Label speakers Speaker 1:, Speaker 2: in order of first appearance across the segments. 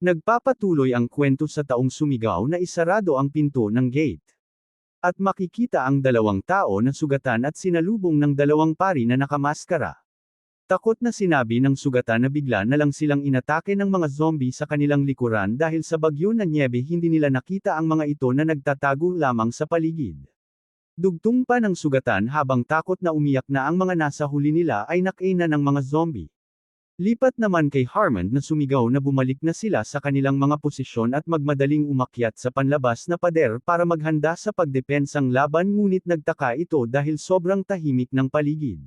Speaker 1: Nagpapatuloy ang kwento sa taong sumigaw na isarado ang pinto ng gate. At makikita ang dalawang tao na sugatan at sinalubong ng dalawang pari na nakamaskara. Takot na sinabi ng sugatan na bigla na lang silang inatake ng mga zombie sa kanilang likuran dahil sa bagyo na nyebe hindi nila nakita ang mga ito na nagtatago lamang sa paligid. Dugtong pa ng sugatan habang takot na umiyak na ang mga nasa huli nila ay nakaina ng mga zombie. Lipat naman kay Harmon na sumigaw na bumalik na sila sa kanilang mga posisyon at magmadaling umakyat sa panlabas na pader para maghanda sa pagdepensang laban ngunit nagtaka ito dahil sobrang tahimik ng paligid.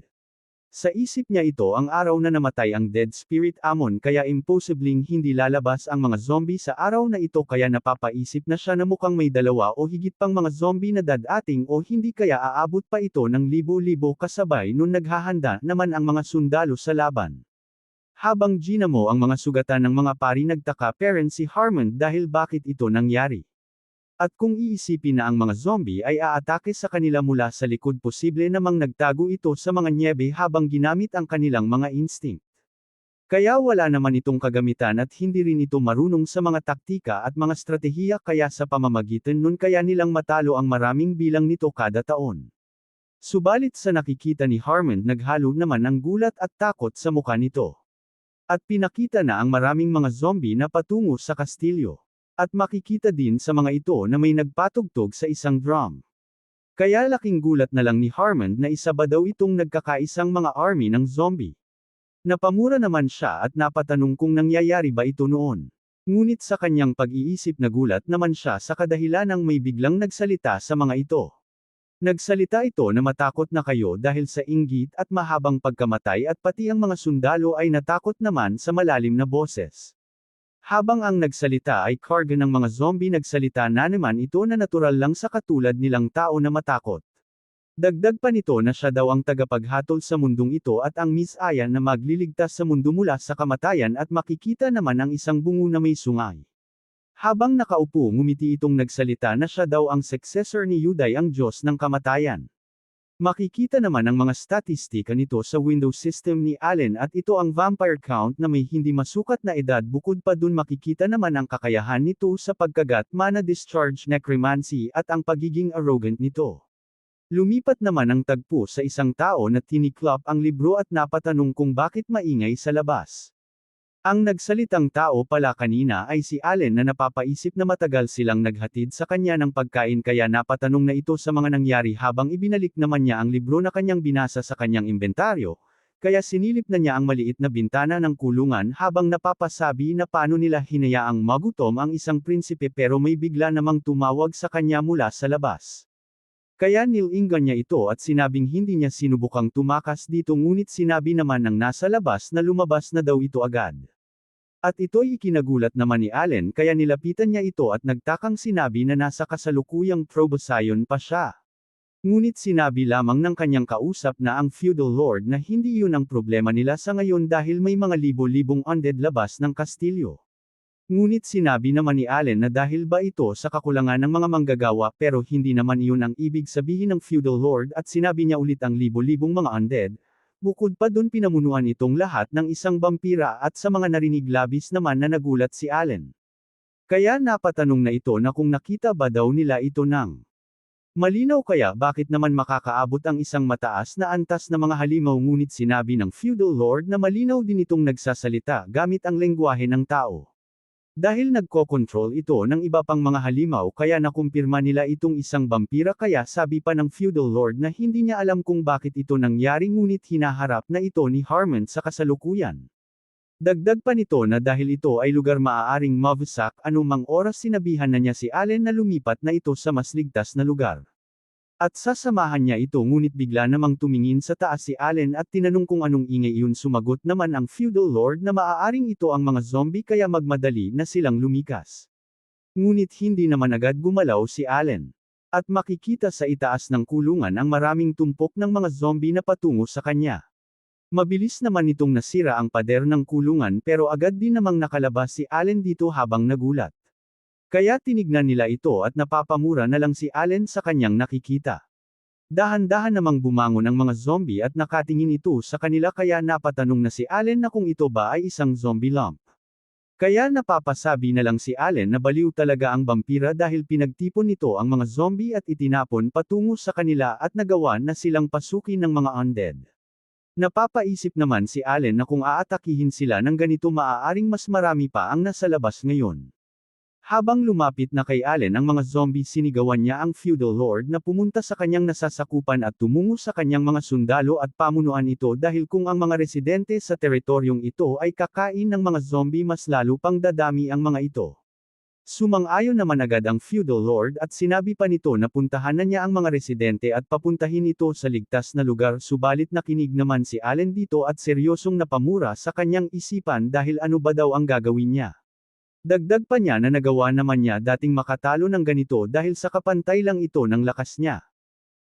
Speaker 1: Sa isip niya ito ang araw na namatay ang Dead Spirit Amon kaya imposibleng hindi lalabas ang mga zombie sa araw na ito kaya napapaisip na siya na mukhang may dalawa o higit pang mga zombie na dadating o hindi kaya aabot pa ito ng libo-libo kasabay nung naghahanda naman ang mga sundalo sa laban. Habang ginamo ang mga sugatan ng mga pari nagtaka parent si Harmon dahil bakit ito nangyari. At kung iisipin na ang mga zombie ay aatake sa kanila mula sa likod posible namang nagtago ito sa mga nyebe habang ginamit ang kanilang mga instinct. Kaya wala naman itong kagamitan at hindi rin ito marunong sa mga taktika at mga stratehiya kaya sa pamamagitan nun kaya nilang matalo ang maraming bilang nito kada taon. Subalit sa nakikita ni Harmon naghalo naman ang gulat at takot sa mukha nito. At pinakita na ang maraming mga zombie na patungo sa kastilyo. At makikita din sa mga ito na may nagpatugtog sa isang drum. Kaya laking gulat na lang ni Harmon na isa ba daw itong nagkakaisang mga army ng zombie. Napamura naman siya at napatanong kung nangyayari ba ito noon. Ngunit sa kanyang pag-iisip nagulat naman siya sa kadahilanang may biglang nagsalita sa mga ito. Nagsalita ito na matakot na kayo dahil sa inggit at mahabang pagkamatay at pati ang mga sundalo ay natakot naman sa malalim na boses. Habang ang nagsalita ay karga ng mga zombie nagsalita na naman ito na natural lang sa katulad nilang tao na matakot. Dagdag pa nito na siya daw ang tagapaghatol sa mundong ito at ang Miss Aya na magliligtas sa mundo mula sa kamatayan at makikita naman ang isang bungo na may sungay. Habang nakaupo ngumiti itong nagsalita na siya daw ang successor ni Uday ang Diyos ng kamatayan. Makikita naman ang mga statistika nito sa Windows system ni Allen at ito ang vampire count na may hindi masukat na edad bukod pa dun makikita naman ang kakayahan nito sa pagkagat mana discharge necromancy at ang pagiging arrogant nito. Lumipat naman ang tagpo sa isang tao na tiniklop ang libro at napatanong kung bakit maingay sa labas. Ang nagsalitang tao pala kanina ay si Allen na napapaisip na matagal silang naghatid sa kanya ng pagkain kaya napatanong na ito sa mga nangyari habang ibinalik naman niya ang libro na kanyang binasa sa kanyang inventaryo, kaya sinilip na niya ang maliit na bintana ng kulungan habang napapasabi na paano nila hinayaang magutom ang isang prinsipe pero may bigla namang tumawag sa kanya mula sa labas. Kaya nilingan niya ito at sinabing hindi niya sinubukang tumakas dito ngunit sinabi naman ng nasa labas na lumabas na daw ito agad. At ito'y ikinagulat naman ni Allen kaya nilapitan niya ito at nagtakang sinabi na nasa kasalukuyang Proboscion pa siya. Ngunit sinabi lamang ng kanyang kausap na ang feudal lord na hindi yun ang problema nila sa ngayon dahil may mga libo-libong undead labas ng kastilyo. Ngunit sinabi naman ni Allen na dahil ba ito sa kakulangan ng mga manggagawa pero hindi naman iyon ang ibig sabihin ng feudal lord at sinabi niya ulit ang libo-libong mga undead. Bukod pa dun pinamunuan itong lahat ng isang vampira at sa mga narinig labis naman na nagulat si Allen. Kaya napatanong na ito na kung nakita ba daw nila ito ng malinaw kaya bakit naman makakaabot ang isang mataas na antas na mga halimaw ngunit sinabi ng feudal lord na malinaw din itong nagsasalita gamit ang lengguwahe ng tao. Dahil nagko-control ito ng iba pang mga halimaw kaya nakumpirma nila itong isang vampira kaya sabi pa ng feudal lord na hindi niya alam kung bakit ito nangyari ngunit hinaharap na ito ni Harmon sa kasalukuyan. Dagdag pa nito na dahil ito ay lugar maaaring mawasak anumang oras sinabihan na niya si Allen na lumipat na ito sa mas ligtas na lugar. At sasamahan niya ito ngunit bigla namang tumingin sa taas si Allen at tinanong kung anong ingay iyon sumagot naman ang feudal lord na maaaring ito ang mga zombie kaya magmadali na silang lumikas. Ngunit hindi naman agad gumalaw si Allen. At makikita sa itaas ng kulungan ang maraming tumpok ng mga zombie na patungo sa kanya. Mabilis naman itong nasira ang pader ng kulungan pero agad din namang nakalabas si Allen dito habang nagulat. Kaya tinignan nila ito at napapamura na lang si Allen sa kanyang nakikita. Dahan-dahan namang bumangon ang mga zombie at nakatingin ito sa kanila kaya napatanong na si Allen na kung ito ba ay isang zombie lump. Kaya napapasabi na lang si Allen na baliw talaga ang vampira dahil pinagtipon nito ang mga zombie at itinapon patungo sa kanila at nagawa na silang pasukin ng mga undead. Napapaisip naman si Allen na kung aatakihin sila ng ganito maaaring mas marami pa ang nasa labas ngayon. Habang lumapit na kay Allen ang mga zombie sinigawan niya ang feudal lord na pumunta sa kanyang nasasakupan at tumungo sa kanyang mga sundalo at pamunuan ito dahil kung ang mga residente sa teritoryong ito ay kakain ng mga zombie mas lalo pang dadami ang mga ito. Sumang-ayon naman agad ang feudal lord at sinabi pa nito na puntahan na niya ang mga residente at papuntahin ito sa ligtas na lugar subalit nakinig naman si Allen dito at seryosong napamura sa kanyang isipan dahil ano ba daw ang gagawin niya. Dagdag pa niya na nagawa naman niya dating makatalo ng ganito dahil sa kapantay lang ito ng lakas niya.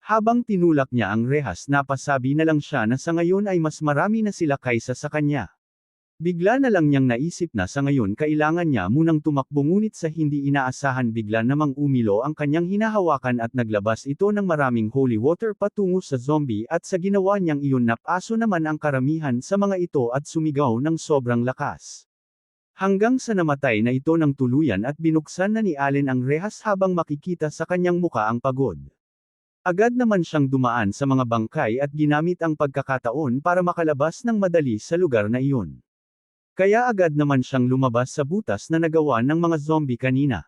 Speaker 1: Habang tinulak niya ang rehas napasabi na lang siya na sa ngayon ay mas marami na sila kaysa sa kanya. Bigla na lang niyang naisip na sa ngayon kailangan niya munang tumakbo ngunit sa hindi inaasahan bigla namang umilo ang kanyang hinahawakan at naglabas ito ng maraming holy water patungo sa zombie at sa ginawa niyang iyon napaso naman ang karamihan sa mga ito at sumigaw ng sobrang lakas. Hanggang sa namatay na ito ng tuluyan at binuksan na ni Allen ang rehas habang makikita sa kanyang muka ang pagod. Agad naman siyang dumaan sa mga bangkay at ginamit ang pagkakataon para makalabas ng madali sa lugar na iyon. Kaya agad naman siyang lumabas sa butas na nagawa ng mga zombie kanina.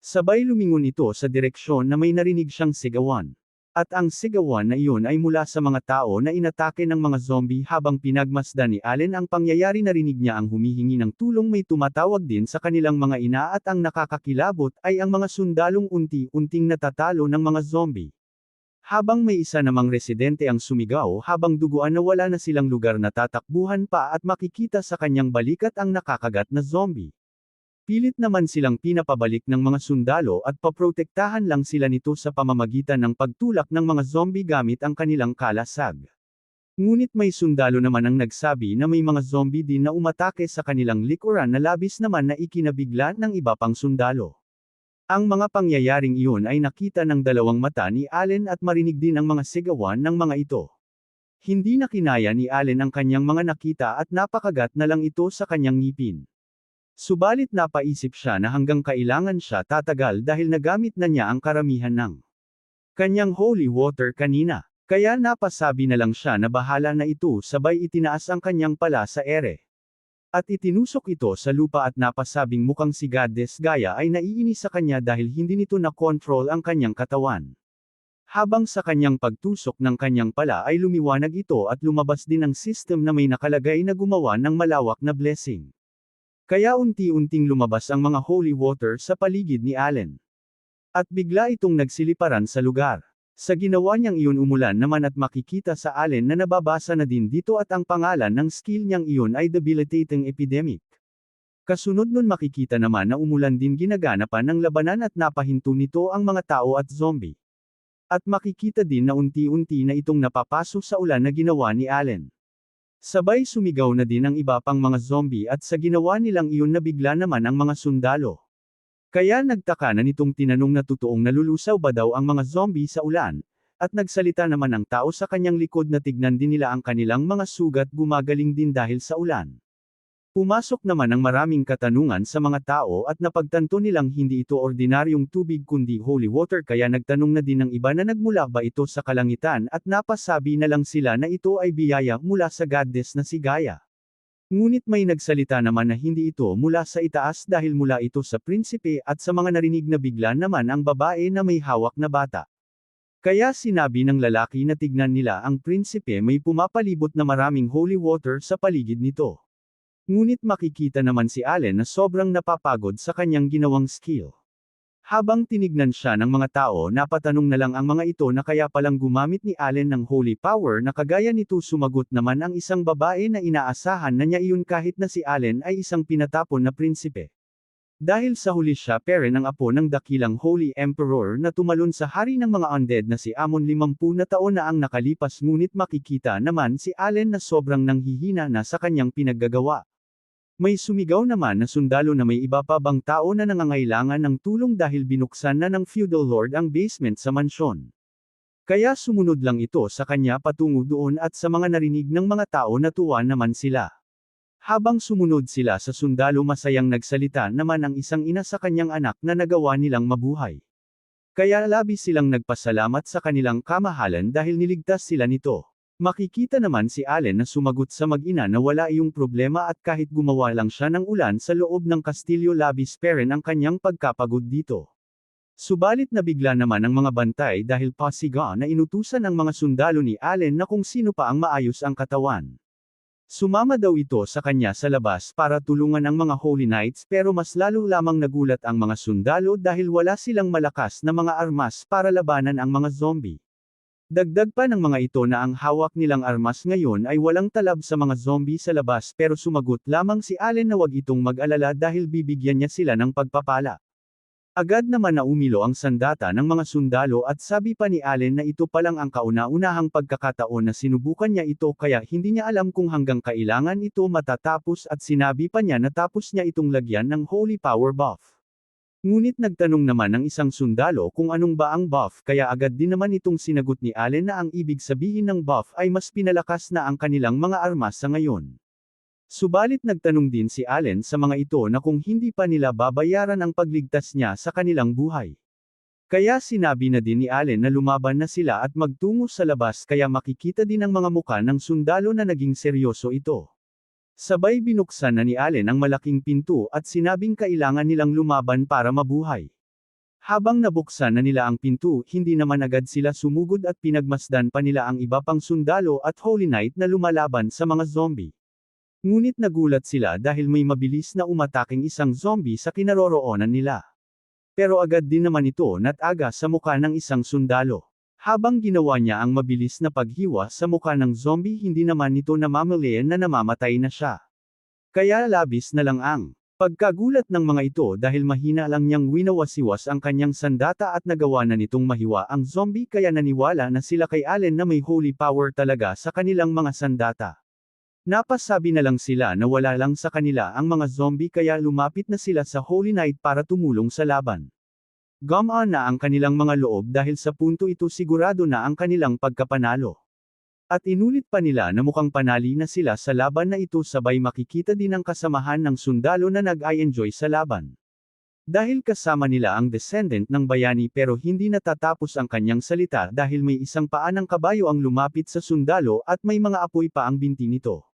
Speaker 1: Sabay lumingon ito sa direksyon na may narinig siyang sigawan. At ang sigawan na iyon ay mula sa mga tao na inatake ng mga zombie habang pinagmasdan ni Allen ang pangyayari narinig niya ang humihingi ng tulong may tumatawag din sa kanilang mga ina at ang nakakakilabot ay ang mga sundalong unti-unting natatalo ng mga zombie. Habang may isa namang residente ang sumigaw habang duguan na wala na silang lugar na tatakbuhan pa at makikita sa kanyang balikat ang nakakagat na zombie. Pilit naman silang pinapabalik ng mga sundalo at paprotektahan lang sila nito sa pamamagitan ng pagtulak ng mga zombie gamit ang kanilang kalasag. Ngunit may sundalo naman ang nagsabi na may mga zombie din na umatake sa kanilang likuran na labis naman na ikinabigla ng iba pang sundalo. Ang mga pangyayaring iyon ay nakita ng dalawang mata ni Allen at marinig din ang mga sigawan ng mga ito. Hindi na kinaya ni Allen ang kanyang mga nakita at napakagat na lang ito sa kanyang ngipin. Subalit napaisip siya na hanggang kailangan siya tatagal dahil nagamit na niya ang karamihan ng kanyang holy water kanina. Kaya napasabi na lang siya na bahala na ito sabay itinaas ang kanyang pala sa ere. At itinusok ito sa lupa at napasabing mukhang si Goddess Gaia ay naiinis sa kanya dahil hindi nito na-control ang kanyang katawan. Habang sa kanyang pagtusok ng kanyang pala ay lumiwanag ito at lumabas din ang system na may nakalagay na gumawa ng malawak na blessing. Kaya unti-unting lumabas ang mga holy water sa paligid ni Allen. At bigla itong nagsiliparan sa lugar. Sa ginawa niyang iyon umulan naman at makikita sa Allen na nababasa na din dito at ang pangalan ng skill niyang iyon ay Debilitating Epidemic. Kasunod nun makikita naman na umulan din ginaganapan ng labanan at napahinto nito ang mga tao at zombie. At makikita din na unti-unti na itong napapaso sa ulan na ginawa ni Allen. Sabay sumigaw na din ang iba pang mga zombie at sa ginawa nilang iyon nabigla naman ang mga sundalo. Kaya nagtaka na nitong tinanong na totoong nalulusaw ba daw ang mga zombie sa ulan, at nagsalita naman ang tao sa kanyang likod na tignan din nila ang kanilang mga sugat gumagaling din dahil sa ulan. Pumasok naman ang maraming katanungan sa mga tao at napagtanto nilang hindi ito ordinaryong tubig kundi holy water kaya nagtanong na din ng iba na nagmula ba ito sa kalangitan at napasabi na lang sila na ito ay biyaya mula sa goddess na si Gaia. Ngunit may nagsalita naman na hindi ito mula sa itaas dahil mula ito sa prinsipe at sa mga narinig na bigla naman ang babae na may hawak na bata. Kaya sinabi ng lalaki na tignan nila ang prinsipe may pumapalibot na maraming holy water sa paligid nito. Ngunit makikita naman si Allen na sobrang napapagod sa kanyang ginawang skill. Habang tinignan siya ng mga tao napatanong na lang ang mga ito na kaya palang gumamit ni Allen ng holy power na kagaya nito sumagot naman ang isang babae na inaasahan na niya iyon kahit na si Allen ay isang pinatapon na prinsipe. Dahil sa huli siya pere ng apo ng dakilang Holy Emperor na tumalon sa hari ng mga undead na si Amon 50 na taon na ang nakalipas ngunit makikita naman si Allen na sobrang nanghihina na sa kanyang pinaggagawa. May sumigaw naman na sundalo na may iba pa bang tao na nangangailangan ng tulong dahil binuksan na ng feudal lord ang basement sa mansyon. Kaya sumunod lang ito sa kanya patungo doon at sa mga narinig ng mga tao natuwa naman sila. Habang sumunod sila sa sundalo, masayang nagsalita naman ang isang ina sa kanyang anak na nagawa nilang mabuhay. Kaya labis silang nagpasalamat sa kanilang kamahalan dahil niligtas sila nito. Makikita naman si Allen na sumagot sa mag-ina na wala iyong problema at kahit gumawa lang siya ng ulan sa loob ng kastilyo, labis pa rin ang kanyang pagkapagod dito. Subalit nabigla naman ang mga bantay dahil pasiga na inutusan ang mga sundalo ni Allen na kung sino pa ang maayos ang katawan. Sumama daw ito sa kanya sa labas para tulungan ang mga Holy Knights, pero mas lalo lamang nagulat ang mga sundalo dahil wala silang malakas na mga armas para labanan ang mga zombie. Dagdag pa ng mga ito na ang hawak nilang armas ngayon ay walang talab sa mga zombie sa labas, pero sumagot lamang si Allen na wag itong mag-alala dahil bibigyan niya sila ng pagpapala. Agad naman na umilo ang sandata ng mga sundalo at sabi pa ni Allen na ito palang ang kauna-unahang pagkakataon na sinubukan niya ito, kaya hindi niya alam kung hanggang kailangan ito matatapos, at sinabi pa niya na tapos niya itong lagyan ng Holy Power buff. Ngunit nagtanong naman ng isang sundalo kung anong ba ang buff, kaya agad din naman itong sinagot ni Allen na ang ibig sabihin ng buff ay mas pinalakas na ang kanilang mga armas sa ngayon. Subalit nagtanong din si Allen sa mga ito na kung hindi pa nila babayaran ang pagligtas niya sa kanilang buhay. Kaya sinabi na din ni Allen na lumaban na sila at magtungo sa labas, kaya makikita din ang mga muka ng sundalo na naging seryoso ito. Sabay binuksan na ni Allen ang malaking pinto at sinabing kailangan nilang lumaban para mabuhay. Habang nabuksan na nila ang pinto, hindi naman agad sila sumugod at pinagmasdan pa nila ang iba pang sundalo at Holy Knight na lumalaban sa mga zombie. Ngunit nagulat sila dahil may mabilis na umataking isang zombie sa kinaroroonan nila. Pero agad din naman ito nataga sa muka ng isang sundalo. Habang ginawa niya ang mabilis na paghiwa sa muka ng zombie, hindi naman ito namamalayan na namamatay na siya. Kaya labis na lang ang pagkagulat ng mga ito dahil mahina lang niyang winawasiwas ang kanyang sandata at nagawa na nitong mahiwa ang zombie, kaya naniwala na sila kay Allen na may holy power talaga sa kanilang mga sandata. Napasabi na lang sila na wala lang sa kanila ang mga zombie, kaya lumapit na sila sa Holy Knight para tumulong sa laban. Gumaan na ang kanilang mga loob dahil sa punto ito sigurado na ang kanilang pagkapanalo. At inulit pa nila na mukhang panali na sila sa laban na ito, sabay makikita din ang kasamahan ng sundalo na nag-i-enjoy sa laban. Dahil kasama nila ang descendant ng bayani, pero hindi natatapos ang kanyang salita dahil may isang paa ng kabayo ang lumapit sa sundalo at may mga apoy pa ang binti nito.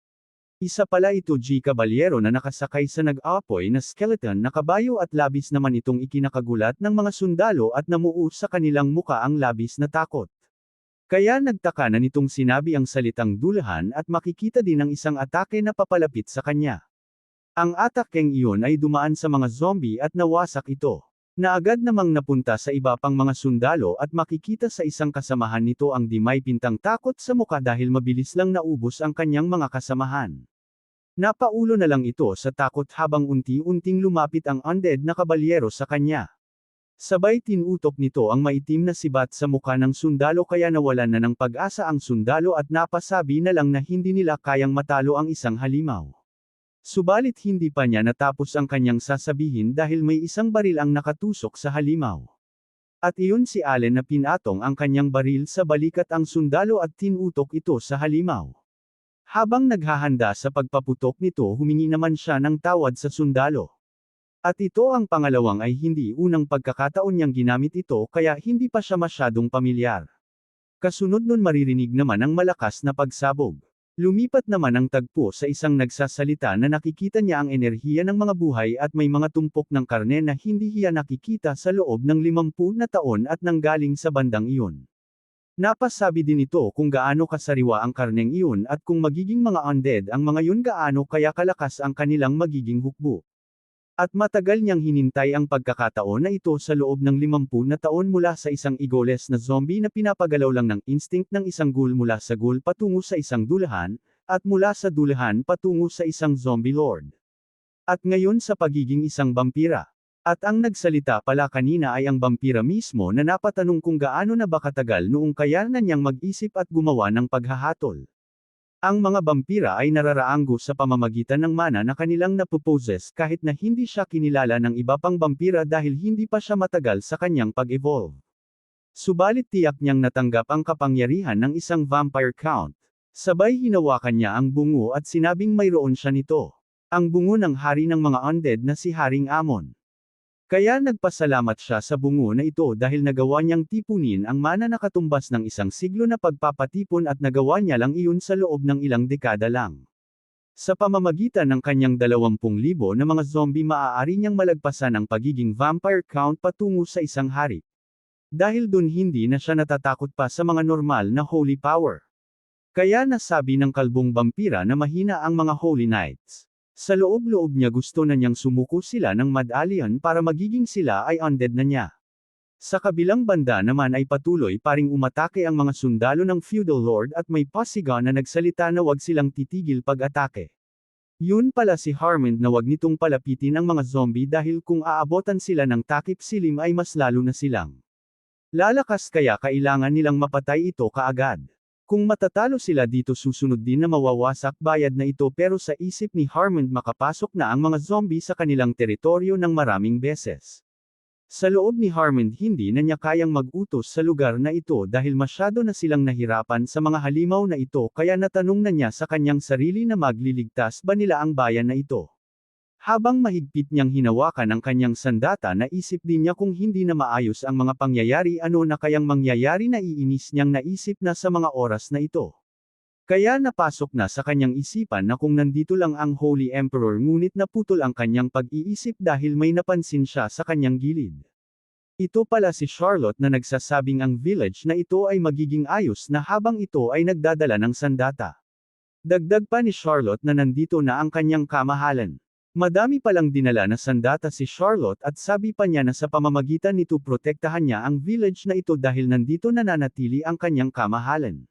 Speaker 1: Isa pala ito G. Caballero na nakasakay sa nag-aapoy na skeleton na kabayo, at labis naman itong ikinakagulat ng mga sundalo at namuo sa kanilang muka ang labis na takot. Kaya nagtaka na nitong sinabi ang salitang dulahan at makikita din ang isang atake na papalapit sa kanya. Ang atakeng iyon ay dumaan sa mga zombie at nawasak ito, na agad namang napunta sa iba pang mga sundalo, at makikita sa isang kasamahan nito ang di may pintang takot sa muka dahil mabilis lang naubos ang kanyang mga kasamahan. Napaulo na lang ito sa takot habang unti-unting lumapit ang undead na kabalyero sa kanya. Sabay tinutok nito ang maitim na sibat sa muka ng sundalo, kaya nawalan na ng pag-asa ang sundalo at napasabi na lang na hindi nila kayang matalo ang isang halimaw. Subalit hindi pa niya natapos ang kanyang sasabihin dahil may isang baril ang nakatusok sa halimaw. At iyon si Allen na pinatong ang kanyang baril sa balikat ang sundalo at tinutok ito sa halimaw. Habang naghahanda sa pagpaputok nito, humingi naman siya ng tawad sa sundalo. At ito ang pangalawang ay hindi unang pagkakataon niyang ginamit ito, kaya hindi pa siya masyadong pamilyar. Kasunod nun maririnig naman ang malakas na pagsabog. Lumipat naman ang tagpo sa isang nagsasalita na nakikita niya ang enerhiya ng mga buhay at may mga tumpok ng karne na hindi niya nakikita sa loob ng 50 na taon at nanggaling sa bandang iyon. Napasabi din ito kung gaano kasariwa ang karneng iyon at kung magiging mga undead ang mga yun, gaano kaya kalakas ang kanilang magiging hukbo. At matagal niyang hinintay ang pagkakataon na ito sa loob ng 50 na taon, mula sa isang igoles na zombie na pinapagalaw lang ng instinct ng isang ghoul, mula sa ghoul patungo sa isang dulahan, at mula sa dulahan patungo sa isang zombie lord. At ngayon sa pagiging isang vampira. At ang nagsalita pala kanina ay ang vampira mismo na napatanong kung gaano na ba katagal noong kaya na niyang mag-isip at gumawa ng paghahatol. Ang mga vampira ay nararaanggo sa pamamagitan ng mana na kanilang napoposes kahit na hindi siya kinilala ng iba pang vampira dahil hindi pa siya matagal sa kanyang pag-evolve. Subalit tiyak niyang natanggap ang kapangyarihan ng isang vampire count. Sabay hinawakan niya ang bungo at sinabing mayroon siya nito. ang bungo ng hari ng mga undead na si Haring Amon. Kaya nagpasalamat siya sa bungo na ito dahil nagawa niyang tipunin ang mana na katumbas ng isang siglo na pagpapatipon at nagawa niya lang iyon sa loob ng ilang dekada lang. Sa pamamagitan ng kanyang 20,000 na mga zombie maaari niyang malagpasan ang pagiging vampire count patungo sa isang hari. Dahil dun hindi na siya natatakot pa sa mga normal na holy power. Kaya nasabi ng kalbong vampira na mahina ang mga holy knights. Sa loob-loob niya gusto na niyang sumuko sila ng Mad Alien para magiging sila ay undead na niya. Sa kabilang banda naman ay patuloy pa ring umatake ang mga sundalo ng feudal lord at may pasiga na nagsalita na wag silang titigil pag-atake. Yun pala si Harmond na wag nitong palapitin ang mga zombie dahil kung aabotan sila ng takip silim ay mas lalo na silang lalakas kaya kailangan nilang mapatay ito kaagad. Kung matatalo sila dito susunod din na mawawasak bayad na ito pero sa isip ni Harmond makapasok na ang mga zombie sa kanilang teritoryo ng maraming beses. Sa loob ni Harmond hindi na niya kayang mag-utos sa lugar na ito dahil masyado na silang nahirapan sa mga halimaw na ito kaya natanong na niya sa kanyang sarili na magliligtas ba nila ang bayan na ito. Habang mahigpit niyang hinawakan ang kanyang sandata naisip din niya kung hindi na maayos ang mga pangyayari ano na kayang mangyayari na iinis niyang naisip na sa mga oras na ito. Kaya napasok na sa kanyang isipan na kung nandito lang ang Holy Emperor ngunit naputol ang kanyang pag-iisip dahil may napansin siya sa kanyang gilid. Ito pala si Charlotte na nagsasabing ang village na ito ay magiging ayos na habang ito ay nagdadala ng sandata. Dagdag pa ni Charlotte na nandito na ang kanyang kamahalan. Madami palang dinala na sandata si Charlotte at sabi pa niya na sa pamamagitan nito protektahan niya ang village na ito dahil nandito nananatili ang kanyang kamahalan.